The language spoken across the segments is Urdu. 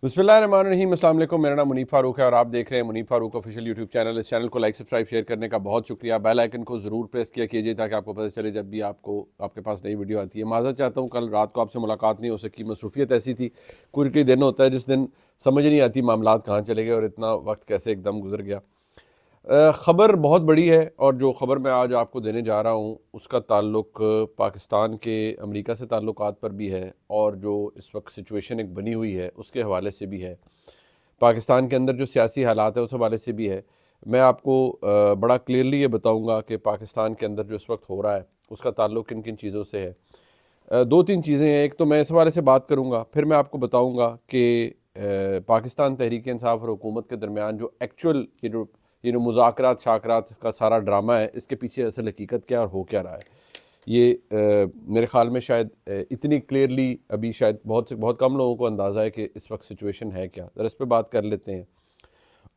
بسم اللہ الرحمن الرحیم۔ السلام علیکم، میرا نام منیب فاروق ہے اور آپ دیکھ رہے ہیں منیب فاروق آفیشیل یوٹیوب چینل۔ اس چینل کو لائک سبسکرائب شیئر کرنے کا بہت شکریہ۔ بیل آئیکن کو ضرور پریس کیا کیجیے تاکہ آپ کو پتہ چلے جب بھی آپ کے پاس نئی ویڈیو آتی ہے۔ معذرت چاہتا ہوں کل رات کو آپ سے ملاقات نہیں ہو سکی، مصروفیت ایسی تھی، کوئی دن ہوتا ہے جس دن سمجھ نہیں آتی معاملات کہاں چلے گئے اور اتنا وقت کیسے ایک دم گزر گیا۔ خبر بہت بڑی ہے اور جو خبر میں آج آپ کو دینے جا رہا ہوں اس کا تعلق پاکستان کے امریکہ سے تعلقات پر بھی ہے اور جو اس وقت سچویشن ایک بنی ہوئی ہے اس کے حوالے سے بھی ہے، پاکستان کے اندر جو سیاسی حالات ہیں اس حوالے سے بھی ہے۔ میں آپ کو بڑا کلیئرلی یہ بتاؤں گا کہ پاکستان کے اندر جو اس وقت ہو رہا ہے اس کا تعلق کن کن چیزوں سے ہے۔ دو تین چیزیں ہیں، ایک تو میں اس حوالے سے بات کروں گا، پھر میں آپ کو بتاؤں گا کہ پاکستان تحریک انصاف اور حکومت کے درمیان جو ایکچول یہ جو مذاکرات شاکرات کا سارا ڈرامہ ہے اس کے پیچھے اصل حقیقت کیا اور ہو کیا رہا ہے۔ یہ میرے خیال میں شاید اتنی کلیئرلی ابھی شاید بہت کم لوگوں کو اندازہ ہے کہ اس وقت سچویشن ہے کیا، ذرا اس پہ بات کر لیتے ہیں۔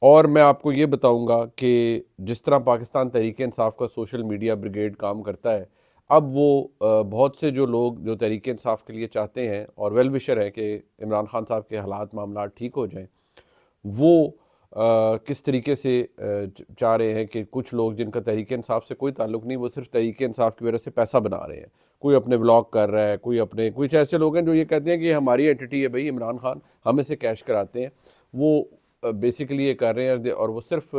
اور میں آپ کو یہ بتاؤں گا کہ جس طرح پاکستان تحریک انصاف کا سوشل میڈیا بریگیڈ کام کرتا ہے، اب وہ بہت سے جو لوگ جو تحریک انصاف کے لیے چاہتے ہیں اور ویل وشر ہیں کہ عمران خان صاحب کے حالات معاملات ٹھیک ہو جائیں، وہ کس طریقے سے چاہ رہے ہیں کہ کچھ لوگ جن کا تحریک انصاف سے کوئی تعلق نہیں، وہ صرف تحریک انصاف کی وجہ سے پیسہ بنا رہے ہیں، کوئی اپنے بلاگ کر رہا ہے، کچھ ایسے لوگ ہیں جو یہ کہتے ہیں کہ یہ ہماری اینٹی ہے بھائی، عمران خان ہمیں سے کیش کراتے ہیں، وہ بیسیکلی یہ کر رہے ہیں اور وہ صرف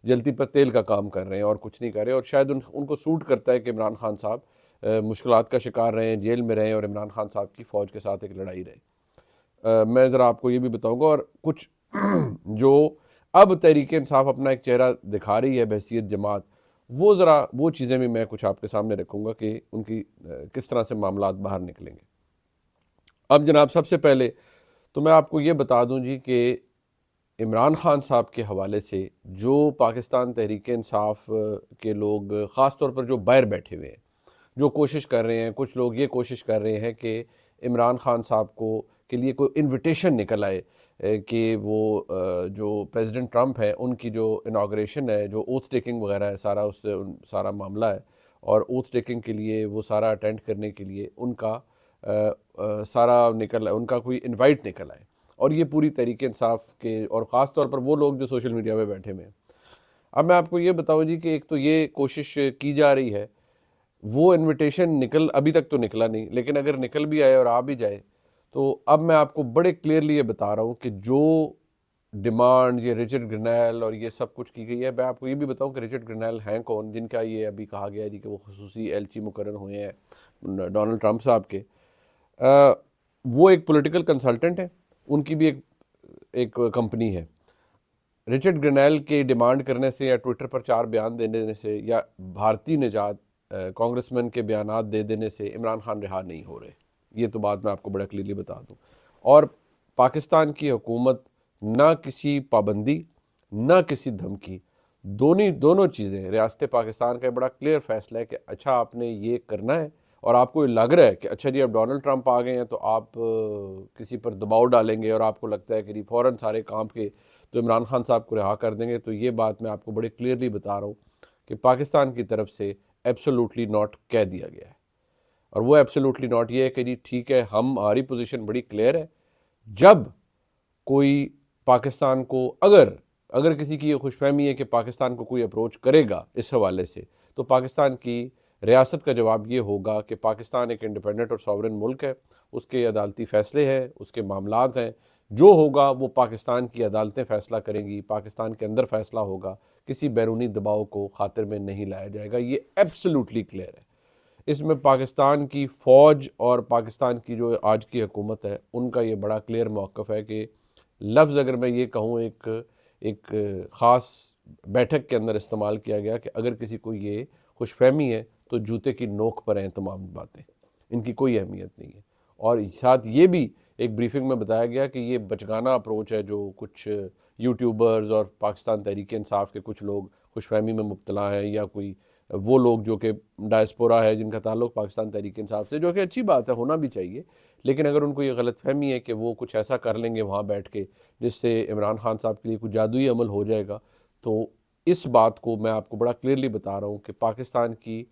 جلتی پر تیل کا کام کر رہے ہیں اور کچھ نہیں کر رہے، اور شاید ان کو سوٹ کرتا ہے کہ عمران خان صاحب مشکلات کا شکار رہے ہیں، جیل میں رہیں اور عمران خان صاحب کی فوج کے ساتھ ایک لڑائی رہے۔ میں ذرا آپ کو یہ بھی بتاؤں گا، اور کچھ جو اب تحریک انصاف اپنا ایک چہرہ دکھا رہی ہے بحیثیت جماعت، وہ چیزیں بھی میں کچھ آپ کے سامنے رکھوں گا کہ ان کی کس طرح سے معاملات باہر نکلیں گے۔ اب جناب سب سے پہلے تو میں آپ کو یہ بتا دوں جی کہ عمران خان صاحب کے حوالے سے جو پاکستان تحریک انصاف کے لوگ خاص طور پر جو باہر بیٹھے ہوئے ہیں، جو کوشش کر رہے ہیں، کچھ لوگ یہ کوشش کر رہے ہیں کہ عمران خان صاحب کے لیے کوئی انویٹیشن نکل آئے کہ وہ جو پریزیڈنٹ ٹرمپ ہے ان کی جو اناگریشن ہے، جو اوتھ ٹیکنگ وغیرہ ہے، سارا معاملہ ہے، اور اوتھ ٹیکنگ کے لیے وہ سارا اٹینڈ کرنے کے لیے ان کا ان کا کوئی انوائٹ نکل آئے، اور یہ پوری تحریک انصاف کے اور خاص طور پر وہ لوگ جو سوشل میڈیا پہ بیٹھے ہوئے ہیں۔ اب میں آپ کو یہ بتاؤں جی کہ ایک تو یہ کوشش کی جا رہی ہے، وہ انویٹیشن ابھی تک تو نکلا نہیں، لیکن اگر نکل بھی آئے اور آ بھی جائے تو اب میں آپ کو بڑے کلیئرلی یہ بتا رہا ہوں کہ جو ڈیمانڈ یہ رچرڈ گرنیل اور یہ سب کچھ کی گئی ہے۔ میں آپ کو یہ بھی بتاؤں کہ رچرڈ گرنیل ہیں کون، جن کا یہ ابھی کہا گیا ہے کہ وہ خصوصی ایلچی مقرر ہوئے ہیں ڈونلڈ ٹرمپ صاحب کے۔ وہ ایک پولیٹیکل کنسلٹنٹ ہیں، ان کی بھی ایک کمپنی ہے۔ رچرڈ گرنیل کے ڈیمانڈ کرنے سے یا ٹویٹر پر 4 بیان دینے سے یا بھارتی نجات کانگریس مین کے بیانات دے دینے سے عمران خان رہا نہیں ہو رہے، یہ تو بات میں آپ کو بڑا کلیئرلی بتا دوں۔ اور پاکستان کی حکومت نہ کسی پابندی نہ کسی دھمکی، دونوں چیزیں، ریاست پاکستان کا بڑا کلیئر فیصلہ ہے کہ اچھا آپ نے یہ کرنا ہے، اور آپ کو یہ لگ رہا ہے کہ اچھا جی اب ڈونلڈ ٹرمپ آ گئے ہیں تو آپ کسی پر دباؤ ڈالیں گے اور آپ کو لگتا ہے کہ جی فوراً سارے کام کے تو عمران خان صاحب کو رہا کر دیں گے، تو یہ بات میں آپ کو بڑے کلیئرلی بتا رہا ہوں کہ پاکستان کی طرف سے ایبسولوٹلی ناٹ کہہ دیا گیا ہے، اور وہ ایبسولوٹلی ناٹ یہ ہے کہ جی ٹھیک ہے، ہماری پوزیشن بڑی کلیئر ہے، جب کوئی پاکستان کو اگر کسی کی یہ خوش فہمی ہے کہ پاکستان کو کوئی اپروچ کرے گا اس حوالے سے، تو پاکستان کی ریاست کا جواب یہ ہوگا کہ پاکستان ایک انڈیپینڈنٹ اور ساورن ملک ہے، اس کے عدالتی فیصلے ہیں، اس کے معاملات ہیں، جو ہوگا وہ پاکستان کی عدالتیں فیصلہ کریں گی، پاکستان کے اندر فیصلہ ہوگا، کسی بیرونی دباؤ کو خاطر میں نہیں لایا جائے گا۔ یہ ایبسولوٹلی کلیئر ہے۔ اس میں پاکستان کی فوج اور پاکستان کی جو آج کی حکومت ہے ان کا یہ بڑا کلیئر موقف ہے کہ لفظ اگر میں یہ کہوں ایک خاص بیٹھک کے اندر استعمال کیا گیا کہ اگر کسی کو یہ خوش فہمی ہے تو جوتے کی نوک پر ہیں تمام باتیں، ان کی کوئی اہمیت نہیں ہے۔ اور ساتھ یہ بھی ایک بریفنگ میں بتایا گیا کہ یہ بچگانہ اپروچ ہے جو کچھ یوٹیوبرز اور پاکستان تحریک انصاف کے کچھ لوگ خوش فہمی میں مبتلا ہیں، یا کوئی وہ لوگ جو کہ ڈائسپورا ہے جن کا تعلق پاکستان تحریک انصاف سے، جو کہ اچھی بات ہے، ہونا بھی چاہیے، لیکن اگر ان کو یہ غلط فہمی ہے کہ وہ کچھ ایسا کر لیں گے وہاں بیٹھ کے جس سے عمران خان صاحب کے لیے کچھ جادوئی عمل ہو جائے گا، تو اس بات کو میں آپ کو بڑا کلیئرلی بتا رہا ہوں کہ پاکستان کی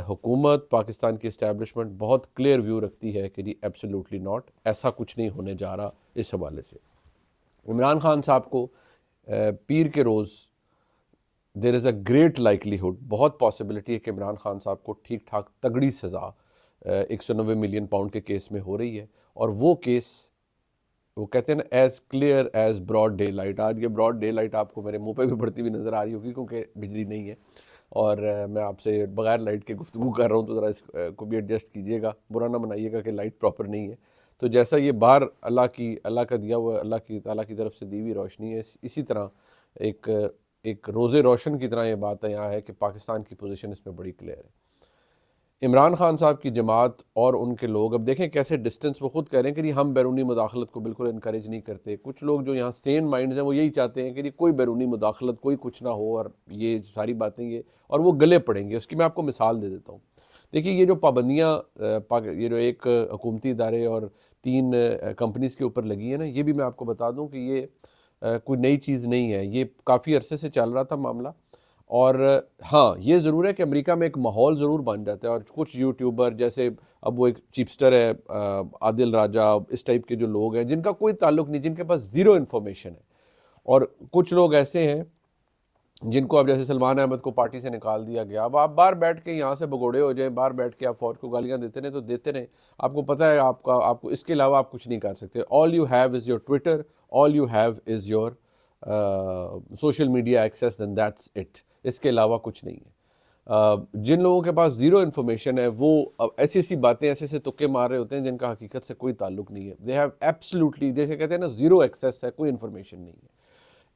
حکومت، پاکستان کی اسٹیبلشمنٹ بہت کلیئر ویو رکھتی ہے کہ جی ایبسولوٹلی ناٹ، ایسا کچھ نہیں ہونے جا رہا اس حوالے سے۔ عمران خان صاحب کو پیر کے روز دیر از اے گریٹ لائکلیہڈ، بہت پاسبلٹی ہے کہ عمران خان صاحب کو ٹھیک ٹھاک تگڑی سزا 190 ملین پاؤنڈ کے کیس میں ہو رہی ہے، اور وہ کیس وہ کہتے ہیں نا as clear as broad daylight. آج یہ براڈ ڈے لائٹ آپ کو میرے منہ پہ بھی پڑتی ہوئی نظر آ رہی ہوگی کیونکہ بجلی نہیں ہے، اور میں آپ سے بغیر لائٹ کے گفتگو کر رہا ہوں، تو ذرا اس کو بھی ایڈجسٹ کیجیے گا، برا نہ منائیے گا کہ لائٹ پراپر نہیں ہے. تو جیسا یہ بار اللہ کا دیا ہوا، اللہ کی تعالیٰ کی طرف سے دی ہوئی روشنی ہے، اسی طرح ایک روز روشن کی طرح یہ بات یہاں ہے کہ پاکستان کی پوزیشن اس میں بڑی کلیئر ہے. عمران خان صاحب کی جماعت اور ان کے لوگ اب دیکھیں کیسے ڈسٹنس، وہ خود کہہ رہے ہیں کہ جی ہم بیرونی مداخلت کو بالکل انکریج نہیں کرتے. کچھ لوگ جو یہاں سین مائنڈز ہیں وہ یہی چاہتے ہیں کہ جی کوئی بیرونی مداخلت، کوئی کچھ نہ ہو، اور یہ ساری باتیں یہ اور وہ گلے پڑیں گے. اس کی میں آپ کو مثال دے دیتا ہوں. دیکھیے یہ جو پابندیاں یہ جو ایک حکومتی ادارے اور 3 کمپنیز کے اوپر لگی ہیں نا، یہ بھی میں آپ کو بتا دوں کہ یہ کوئی نئی چیز نہیں ہے، یہ کافی عرصے سے چل رہا تھا معاملہ. اور ہاں یہ ضرور ہے کہ امریکہ میں ایک ماحول ضرور بن جاتا ہے، اور کچھ یوٹیوبر جیسے اب وہ ایک چیپسٹر ہے عادل راجہ، اس ٹائپ کے جو لوگ ہیں جن کا کوئی تعلق نہیں، جن کے پاس زیرو انفارمیشن ہے، اور کچھ لوگ ایسے ہیں جن کو اب جیسے سلمان احمد کو پارٹی سے نکال دیا گیا، اب آپ باہر بیٹھ کے یہاں سے بگوڑے ہو جائیں، باہر بیٹھ کے آپ فوج کو گالیاں دیتے رہیں تو دیتے رہیں، آپ کو پتہ ہے آپ کو اس کے علاوہ آپ کچھ نہیں کر سکتے. All you have is your Twitter, all you have is your social media access, then that's it. اس کے علاوہ کچھ نہیں ہے. جن لوگوں کے پاس زیرو انفارمیشن ہے وہ ایسی ایسی باتیں ایسے ایسے تکے مار رہے ہوتے ہیں جن کا حقیقت سے کوئی تعلق نہیں ہے. دے ہیو ایبسلیوٹلی، جیسے کہتے ہیں نا زیرو ایکسیس ہے، کوئی انفارمیشن نہیں ہے.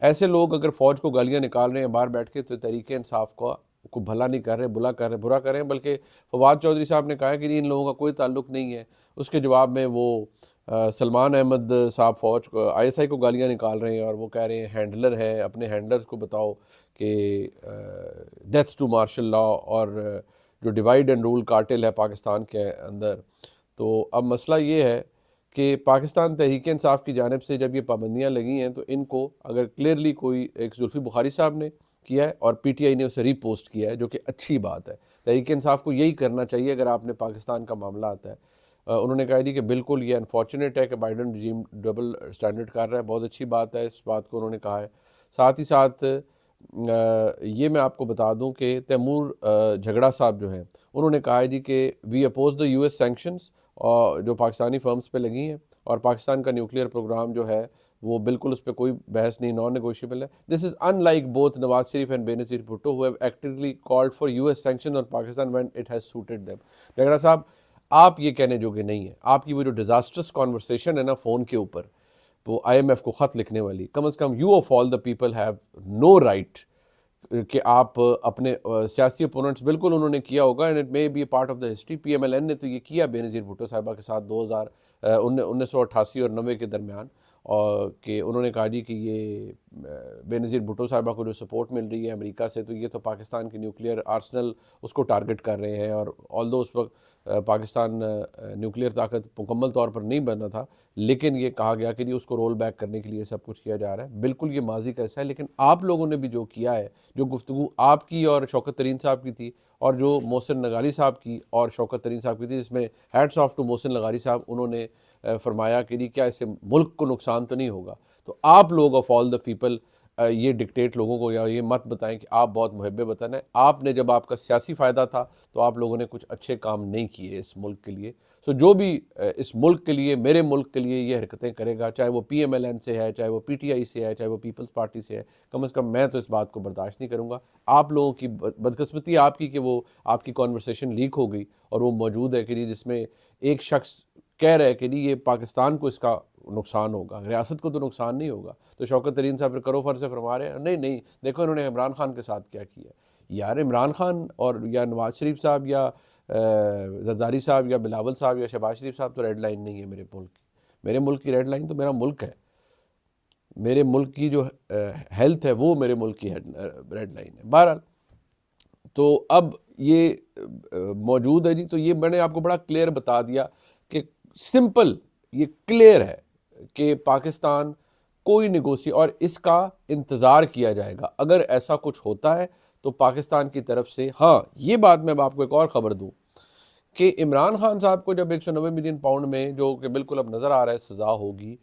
ایسے لوگ اگر فوج کو گالیاں نکال رہے ہیں باہر بیٹھ کے تو تحریک انصاف کو بھلا نہیں کر رہے، برا کر رہے ہیں. بلکہ فواد چودھری صاحب نے کہا ہے کہ ان لوگوں کا کوئی تعلق نہیں ہے. اس کے جواب میں وہ سلمان احمد صاحب فوج کو ISI کو گالیاں نکال رہے ہیں، اور وہ کہہ رہے ہیں ہینڈلر ہے، اپنے ہینڈلرز کو بتاؤ کہ ڈیتھ ٹو مارشل لا، اور جو ڈیوائڈ اینڈ رول کارٹل ہے پاکستان کے اندر. تو اب مسئلہ یہ ہے کہ پاکستان تحریک انصاف کی جانب سے جب یہ پابندیاں لگی ہیں تو ان کو اگر کلیئرلی کوئی ایک زلفی بخاری صاحب نے کیا ہے اور PTI نے اسے ری پوسٹ کیا ہے، جو کہ اچھی بات ہے. تحریک انصاف کو یہی کرنا چاہیے اگر آپ نے پاکستان کا معاملہ آتا ہے. انہوں نے کہا جی کہ بالکل یہ انفارچونیٹ ہے کہ بائیڈن رجیم ڈبل سٹینڈرڈ کر رہا ہے، بہت اچھی بات ہے، اس بات کو انہوں نے کہا ہے. ساتھ ہی ساتھ یہ میں آپ کو بتا دوں کہ تیمور جھگڑا صاحب جو ہیں انہوں نے کہا ہے جی کہ وی اپوز دا US سینکشنز جو پاکستانی فرمز پہ لگی ہیں، اور پاکستان کا نیوکلیئر پروگرام جو ہے وہ بالکل اس پہ کوئی بحث نہیں، نان نیگوشیبل ہے. This is in like both Nawaz Sharif and Benazir Bhutto who have actively called for US sanctions on Pakistan when it has suited them. جھگڑا صاحب آپ یہ کہنے جو کہ نہیں ہے، آپ کی وہ جو ڈیزاسٹرس کانورسیشن ہے نا فون کے اوپر، وہ IMF کو خط لکھنے والی، کم از کم you of all the people have no right کہ آپ اپنے سیاسی اپوننٹس، بالکل انہوں نے کیا ہوگا and it may be a part of the history. PMLN نے تو یہ کیا بے نظیر بھٹو صاحبہ کے ساتھ 1988 اور 90 کے درمیان، اور کہ انہوں نے کہا جی کہ یہ بے نظیر بھٹو صاحبہ کو جو سپورٹ مل رہی ہے امریکہ سے، تو یہ تو پاکستان کی نیوکلیئر آرسنل اس کو ٹارگٹ کر رہے ہیں. اور آلدو اس وقت پاکستان نیوکلیئر طاقت مکمل طور پر نہیں بنا تھا، لیکن یہ کہا گیا کہ اس کو رول بیک کرنے کے لیے سب کچھ کیا جا رہا ہے. بالکل یہ ماضی کا حصہ ہے، لیکن آپ لوگوں نے بھی جو کیا ہے، جو گفتگو آپ کی اور شوکت ترین صاحب کی تھی، اور جو محسن نگاری صاحب کی اور شوکت ترین صاحب کی تھی، جس میں ہیٹس آف ٹو محسن نگاری صاحب، انہوں نے فرمایا کہ جی کیا اس سے ملک کو نقصان تو نہیں ہوگا. تو آپ لوگ آف آل دا پیپل یہ ڈکٹیٹ لوگوں کو یا یہ مت بتائیں کہ آپ بہت محب وطن ہیں. آپ نے جب آپ کا سیاسی فائدہ تھا تو آپ لوگوں نے کچھ اچھے کام نہیں کیے اس ملک کے لیے. سو جو بھی اس ملک کے لیے، میرے ملک کے لیے یہ حرکتیں کرے گا، چاہے وہ PMLN سے ہے، چاہے وہ PTI سے ہے، چاہے وہ پیپلز پارٹی سے ہے، کم از کم میں تو اس بات کو برداشت نہیں کروں گا. آپ لوگوں کی بدقسمتی آپ کی کہ وہ آپ کی کانورسیشن لیک ہو گئی اور وہ موجود ہے کہ جس میں ایک شخص کہہ رہے کہ یہ پاکستان کو اس کا نقصان ہوگا، ریاست کو تو نقصان نہیں ہوگا. تو شوکت ترین صاحب کرو فر سے فرما رہے ہیں نہیں دیکھو انہوں نے عمران خان کے ساتھ کیا کیا. یار عمران خان اور یا نواز شریف صاحب یا زرداری صاحب یا بلاول صاحب یا شہباز شریف صاحب تو ریڈ لائن نہیں ہے میرے ملک کی. میرے ملک کی ریڈ لائن تو میرا ملک ہے. میرے ملک کی جو ہیلتھ ہے وہ میرے ملک کی ریڈ لائن ہے. بہرحال تو اب یہ موجود ہے جی. تو یہ میں نے آپ کو بڑا کلیئر بتا دیا کہ سمپل یہ کلیئر ہے کہ پاکستان کوئی اور اس کا انتظار کیا جائے گا. اگر ایسا کچھ ہوتا ہے تو پاکستان کی طرف سے. ہاں یہ بات میں آپ کو ایک اور خبر دوں کہ عمران خان صاحب کو جب 190 ملین پاؤنڈ میں جو کہ بالکل اب نظر آ رہا ہے سزا ہوگی،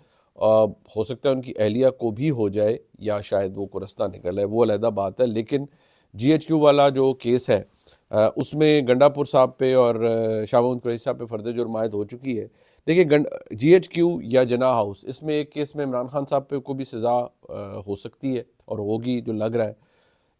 ہو سکتا ہے ان کی اہلیہ کو بھی ہو جائے یا شاید وہ کو رستہ نکل ہے، وہ علیحدہ بات ہے. لیکن جی ایچ کیو والا جو کیس ہے اس میں گنڈا پور صاحب پہ اور شاہ محمود قریشی صاحب پہ فرد جرم عائد ہو چکی ہے. دیکھیے جی ایچ کیو یا جناح ہاؤس، اس میں ایک کیس میں عمران خان صاحب پہ کو بھی سزا ہو سکتی ہے اور ہوگی جو لگ رہا ہے.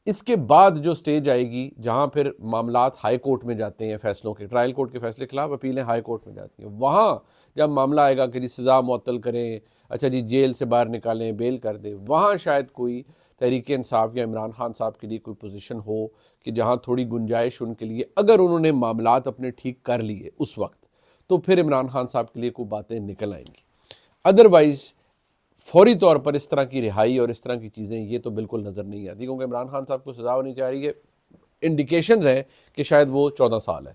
اس کے بعد جو سٹیج آئے گی جہاں پھر معاملات ہائی کورٹ میں جاتے ہیں، فیصلوں کے ٹرائل کورٹ کے فیصلے کے خلاف اپیلیں ہائی کورٹ میں جاتی ہیں، وہاں جب معاملہ آئے گا کہ جی سزا معطل کریں، اچھا جی جیل سے باہر نکالیں، بیل کر دیں، وہاں شاید کوئی تحریک انصاف یا عمران خان صاحب کے لیے کوئی پوزیشن ہو کہ جہاں تھوڑی گنجائش ان کے لیے، اگر انہوں نے معاملات اپنے ٹھیک کر لیے اس وقت، تو پھر عمران خان صاحب کے لیے کوئی باتیں نکل آئیں گی. ادروائز فوری طور پر اس طرح کی رہائی اور اس طرح کی چیزیں یہ تو بالکل نظر نہیں آتی، کیونکہ عمران خان صاحب کو سزا ہونی چاہ رہی ہے. انڈیکیشنز ہیں کہ شاید وہ 14 سال ہے،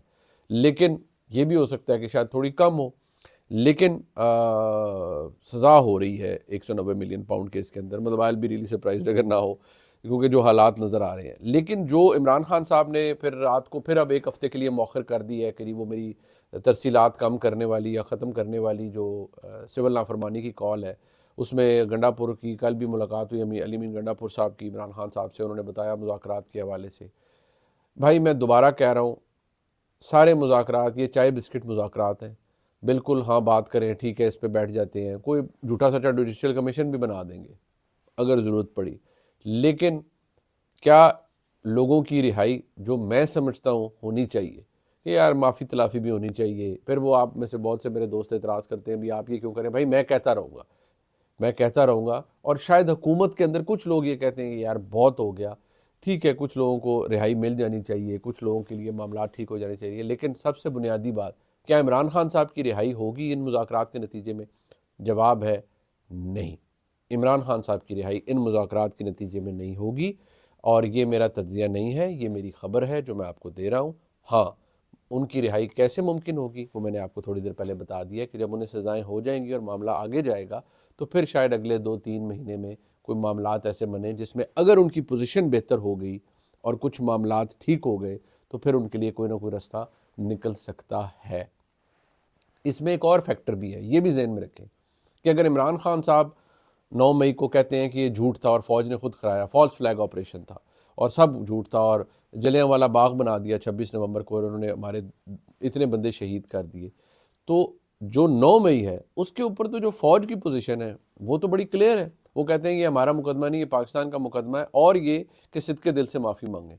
لیکن یہ بھی ہو سکتا ہے کہ شاید تھوڑی کم ہو، لیکن سزا ہو رہی ہے 190 ملین پاؤنڈ کیس کے اندر. مطلب آئل بھی ریلی سرپرائزڈ اگر نہ ہو، کیونکہ جو حالات نظر آ رہے ہیں. لیکن جو عمران خان صاحب نے پھر رات کو پھر اب ایک ہفتے کے لیے مؤخر کر دی ہے کہ وہ میری ترسیلات کم کرنے والی یا ختم کرنے والی جو سول نافرمانی کی کال ہے، اس میں گنڈا پور کی کل بھی ملاقات ہوئی علی امین گنڈا پور صاحب کی عمران خان صاحب سے. انہوں نے بتایا مذاکرات کے حوالے سے. بھائی میں دوبارہ کہہ رہا ہوں، سارے مذاکرات یہ چائے بسکٹ مذاکرات ہیں. بالکل ہاں بات کریں، ٹھیک ہے، اس پہ بیٹھ جاتے ہیں، کوئی جھوٹا سچا جوڈیشل کمیشن بھی بنا دیں گے اگر ضرورت پڑی. لیکن کیا لوگوں کی رہائی جو میں سمجھتا ہوں ہونی چاہیے کہ یار معافی تلافی بھی ہونی چاہیے. پھر وہ آپ میں سے بہت سے میرے دوست اعتراض کرتے ہیں بھی آپ یہ کیوں کریں. بھائی میں کہتا رہوں گا اور شاید حکومت کے اندر کچھ لوگ یہ کہتے ہیں کہ یار بہت ہو گیا، ٹھیک ہے کچھ لوگوں کو رہائی مل جانی چاہیے، کچھ لوگوں کے لیے معاملات ٹھیک ہو جانے چاہیے. لیکن سب سے بنیادی بات، کیا عمران خان صاحب کی رہائی ہوگی ان مذاکرات کے نتیجے میں؟ جواب ہے نہیں. عمران خان صاحب کی رہائی ان مذاکرات کے نتیجے میں نہیں ہوگی، اور یہ میرا تجزیہ نہیں ہے، یہ میری خبر ہے جو میں آپ کو دے رہا ہوں. ہاں ان کی رہائی کیسے ممکن ہوگی وہ میں نے آپ کو تھوڑی دیر پہلے بتا دیا کہ جب انہیں سزائیں ہو جائیں گی اور معاملہ آگے جائے گا تو پھر شاید اگلے 2-3 مہینے میں کوئی معاملات ایسے بنے جس میں اگر ان کی پوزیشن بہتر ہو گئی اور کچھ معاملات ٹھیک ہو گئے تو پھر ان کے لیے کوئی نہ کوئی رستہ نکل سکتا ہے. اس میں ایک اور فیکٹر بھی ہے، یہ بھی ذہن میں رکھیں کہ اگر عمران خان صاحب 9 مئی کو کہتے ہیں کہ یہ جھوٹ تھا اور فوج نے خود کرایا، فالس فلیگ آپریشن تھا اور سب جھوٹ تھا اور جلیاں والا باغ بنا دیا 26 نومبر کو اور انہوں نے ہمارے اتنے بندے شہید کر دیے، تو جو 9 مئی ہے اس کے اوپر تو جو فوج کی پوزیشن ہے وہ تو بڑی کلیئر ہے. وہ کہتے ہیں کہ یہ ہمارا مقدمہ نہیں، یہ پاکستان کا مقدمہ ہے، اور یہ کہ صدقے دل سے معافی مانگیں.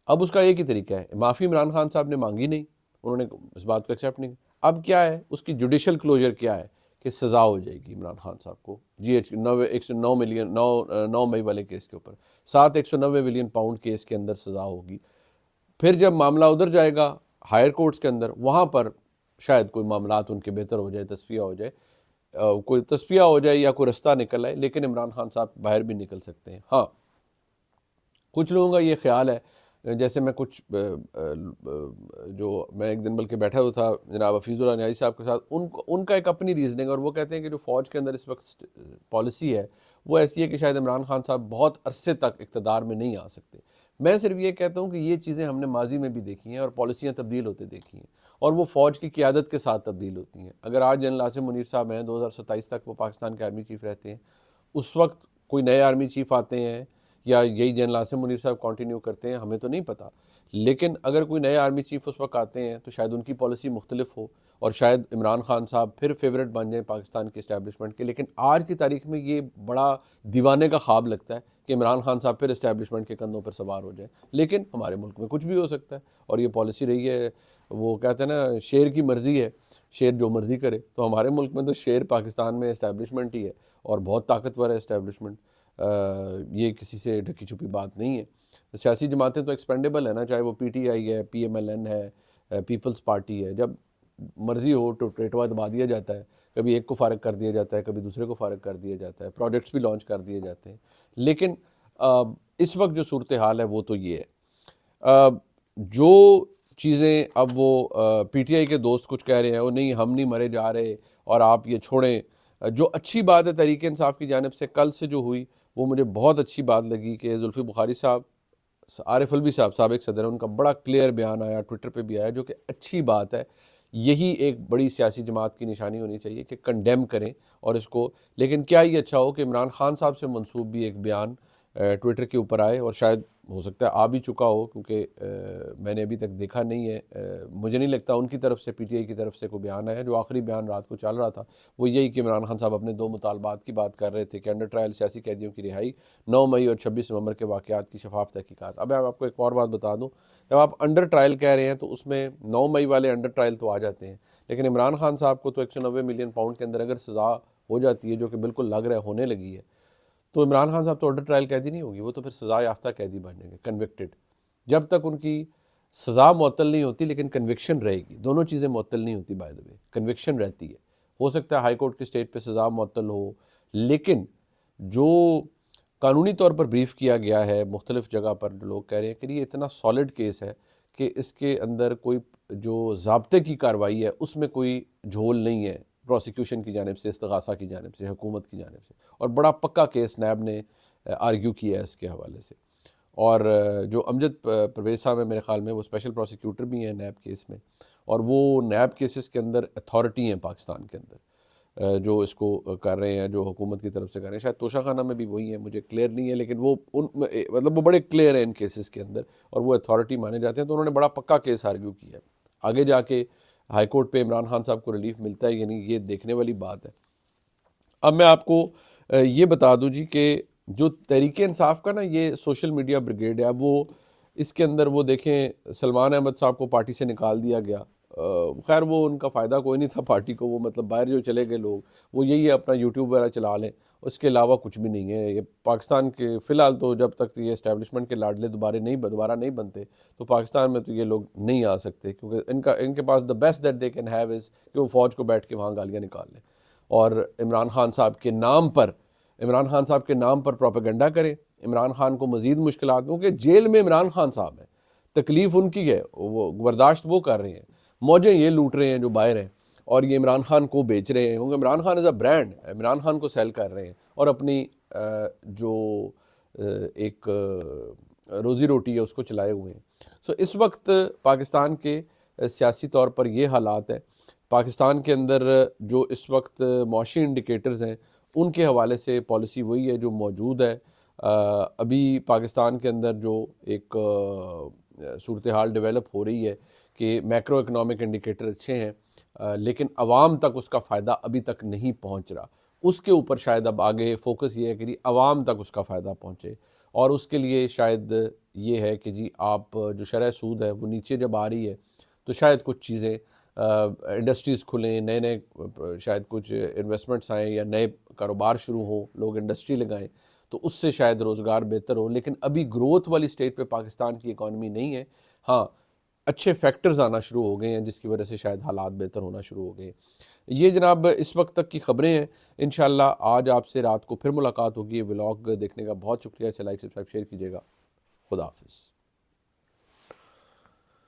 اب اس کا ایک ہی طریقہ ہے، معافی عمران خان صاحب نے مانگی نہیں، انہوں نے اس بات کو ایکسیپٹ نہیں کیا. اب کیا ہے اس کی جوڈیشل کلوجر کیا ہے کہ سزا ہو جائے گی عمران خان صاحب کو جی ایچ 9 مئی والے کیس کے اوپر 190 ملین پاؤنڈ کیس کے اندر سزا ہوگی. پھر جب معاملہ ادھر جائے گا ہائر کورٹس کے اندر، وہاں پر شاید کوئی معاملات ان کے بہتر ہو جائے، تصفیہ ہو جائے، کوئی تصفیہ ہو جائے یا کوئی رستہ نکل آئے. لیکن عمران خان صاحب باہر بھی نکل سکتے ہیں. ہاں کچھ لوگوں کا یہ خیال ہے، جیسے میں کچھ جو میں ایک دن بلکہ بیٹھا ہوا تھا جناب حفیظ اللہ نیازی صاحب کے ساتھ، ان کا ایک اپنی ریزننگ، اور وہ کہتے ہیں کہ جو فوج کے اندر اس وقت پالیسی ہے وہ ایسی ہے کہ شاید عمران خان صاحب بہت عرصے تک اقتدار میں نہیں آ سکتے. میں صرف یہ کہتا ہوں کہ یہ چیزیں ہم نے ماضی میں بھی دیکھی ہیں اور پالیسیاں تبدیل ہوتے دیکھی ہیں، اور وہ فوج کی قیادت کے ساتھ تبدیل ہوتی ہیں. اگر آج جنرل عاصم منیر صاحب ہیں، 2027 تک وہ پاکستان کے آرمی چیف رہتے ہیں، اس وقت کوئی نئے آرمی چیف آتے ہیں یا یہی جنرل عاصم منیر صاحب کنٹینیو کرتے ہیں، ہمیں تو نہیں پتہ. لیکن اگر کوئی نئے آرمی چیف اس وقت آتے ہیں تو شاید ان کی پالیسی مختلف ہو اور شاید عمران خان صاحب پھر فیورٹ بن جائیں پاکستان کی اسٹیبلشمنٹ کے. لیکن آج کی تاریخ میں یہ بڑا دیوانے کا خواب لگتا ہے کہ عمران خان صاحب پھر اسٹیبلشمنٹ کے کندھوں پر سوار ہو جائیں. لیکن ہمارے ملک میں کچھ بھی ہو سکتا ہے، اور یہ پالیسی رہی ہے، وہ کہتے ہیں نا شیر کی مرضی ہے، شیر جو مرضی کرے. تو ہمارے ملک میں تو شیر پاکستان میں اسٹیبلشمنٹ ہی ہے اور بہت طاقتور ہے اسٹیبلشمنٹ. یہ کسی سے ڈھکی چھپی بات نہیں ہے. سیاسی جماعتیں تو ایکسپینڈیبل ہیں نا، چاہے وہ پی ٹی آئی ہے، پی ایم ایل این ہے، پیپلز پارٹی ہے. جب مرضی ہو تو ٹیٹوا دبا دیا جاتا ہے، کبھی ایک کو فارغ کر دیا جاتا ہے، کبھی دوسرے کو فارغ کر دیا جاتا ہے، پروجیکٹس بھی لانچ کر دیے جاتے ہیں. لیکن اس وقت جو صورتحال ہے وہ تو یہ ہے. جو چیزیں اب وہ پی ٹی آئی کے دوست کچھ کہہ رہے ہیں، وہ نہیں ہم نہیں مرے جا رہے اور آپ یہ چھوڑیں. جو اچھی بات ہے تحریک انصاف کی جانب سے کل سے جو ہوئی وہ مجھے بہت اچھی بات لگی کہ زلفی بخاری صاحب، عارف الوی صاحب سابق صدر ہیں، ان کا بڑا کلیئر بیان آیا، ٹویٹر پہ بھی آیا، جو کہ اچھی بات ہے یہی ایک بڑی سیاسی جماعت کی نشانی ہونی چاہیے کہ کنڈیم کریں اور اس کو. لیکن کیا یہ اچھا ہو کہ عمران خان صاحب سے منسوب بھی ایک بیان ٹویٹر کے اوپر آئے, اور شاید ہو سکتا ہے آ بھی چکا ہو, کیونکہ میں نے ابھی تک دیکھا نہیں ہے. مجھے نہیں لگتا ان کی طرف سے, پی ٹی آئی کی طرف سے کوئی بیان آیا. جو آخری بیان رات کو چل رہا تھا وہ یہی کہ عمران خان صاحب اپنے 2 مطالبات کی بات کر رہے تھے کہ انڈر ٹرائل سیاسی قیدیوں کی رہائی, 9 مئی اور 26 نومبر کے واقعات کی شفاف تحقیقات. اب آپ کو ایک اور بات بتا دوں, جب آپ انڈر ٹرائل کہہ رہے ہیں تو اس میں 9 مئی والے انڈر ٹرائل تو آ جاتے ہیں, لیکن عمران خان صاحب کو تو 190 ملین پاؤنڈ کے اندر اگر سزا ہو جاتی ہے, جو کہ بالکل لگ رہا ہے ہونے لگی ہے, تو عمران خان صاحب تو انڈر ٹرائل قیدی نہیں ہوگی, وہ تو پھر سزا یافتہ قیدی بن جائیں گے, کنوکٹڈ. جب تک ان کی سزا معطل نہیں ہوتی لیکن کنوکشن رہے گی. دونوں چیزیں معطل نہیں ہوتی بائی دا وے, کنوکشن رہتی ہے. ہو سکتا ہے ہائی کورٹ کے سٹیج پہ سزا معطل ہو, لیکن جو قانونی طور پر بریف کیا گیا ہے مختلف جگہ پر, لوگ کہہ رہے ہیں کہ یہ اتنا سالڈ کیس ہے کہ اس کے اندر کوئی جو ضابطے کی کارروائی ہے اس میں کوئی جھول نہیں ہے, پروسیکیوشن کی جانب سے, استغاثہ کی جانب سے, حکومت کی جانب سے, اور بڑا پکا کیس نیب نے آرگیو کیا ہے اس کے حوالے سے. اور جو امجد پرویز صاحب ہیں میرے خیال میں, وہ اسپیشل پروسیکیوٹر بھی ہیں نیب کیس میں, اور وہ نیب کیسز کے اندر اتھارٹی ہیں پاکستان کے اندر, جو اس کو کر رہے ہیں, جو حکومت کی طرف سے کر رہے ہیں. شاید توشہ خانہ میں بھی وہی ہیں, مجھے کلیئر نہیں ہے, لیکن وہ مطلب وہ بڑے کلیئر ہیں ان کیسز کے اندر, اور وہ اتھارٹی مانے جاتے ہیں. تو انہوں نے بڑا پکا کیس آرگیو کیا ہے. آگے جا کے ہائی کورٹ پہ عمران خان صاحب کو ریلیف ملتا ہے یا نہیں, یہ دیکھنے والی بات ہے. اب میں آپ کو یہ بتا دوں جی کہ جو تحریک انصاف کا نا یہ سوشل میڈیا بریگیڈ ہے, اب وہ اس کے اندر وہ دیکھیں سلمان احمد صاحب کو پارٹی سے نکال دیا گیا. خیر وہ ان کا فائدہ کوئی نہیں تھا پارٹی کو, وہ مطلب باہر جو چلے گئے لوگ وہ یہی ہے اپنا یوٹیوب وغیرہ چلا لیں, اس کے علاوہ کچھ بھی نہیں ہے. یہ پاکستان کے فی الحال تو جب تک یہ اسٹیبلشمنٹ کے لاڈلے دوبارہ نہیں بنتے تو پاکستان میں تو یہ لوگ نہیں آ سکتے, کیونکہ ان کے پاس the best that they can have is کہ وہ فوج کو بیٹھ کے وہاں گالیاں نکال لیں اور عمران خان صاحب کے نام پر پروپیگنڈا کریں, عمران خان کو مزید مشکلات, کیونکہ جیل میں عمران خان صاحب ہیں, تکلیف ان کی ہے, وہ برداشت وہ کر رہے ہیں, موجیں یہ لوٹ رہے ہیں جو باہر ہیں, اور یہ عمران خان کو بیچ رہے ہیں, کیونکہ عمران خان از اے برانڈ, عمران خان کو سیل کر رہے ہیں, اور اپنی جو ایک روزی روٹی ہے اس کو چلائے ہوئے ہیں. سو اس وقت پاکستان کے سیاسی طور پر یہ حالات ہیں. پاکستان کے اندر جو اس وقت معاشی انڈیکیٹرز ہیں ان کے حوالے سے پالیسی وہی ہے جو موجود ہے. ابھی پاکستان کے اندر جو ایک صورتحال ڈیولپ ہو رہی ہے کہ میکرو اکنامک انڈیکیٹر اچھے ہیں, لیکن عوام تک اس کا فائدہ ابھی تک نہیں پہنچ رہا. اس کے اوپر شاید اب آگے فوکس یہ ہے کہ جی عوام تک اس کا فائدہ پہنچے, اور اس کے لیے شاید یہ ہے کہ جی آپ جو شرح سود ہے وہ نیچے جب آ رہی ہے تو شاید کچھ چیزیں انڈسٹریز کھلیں, نئے شاید کچھ انویسٹمنٹس آئیں یا نئے کاروبار شروع ہوں, لوگ انڈسٹری لگائیں, تو اس سے شاید روزگار بہتر ہو. لیکن ابھی گروتھ والی سٹیج پہ پاکستان کی اکانومی نہیں ہے. ہاں اچھے فیکٹرز آنا شروع ہو گئے ہیں جس کی وجہ سے شاید حالات بہتر ہونا شروع ہو گئے ہیں. یہ جناب اس وقت تک کی خبریں ہیں. انشاءاللہ آج آپ سے رات کو پھر ملاقات ہوگی. یہ ولاگ دیکھنے کا بہت شکریہ. اسے لائک سبسکرائب شیئر کیجیے گا. خدا حافظ.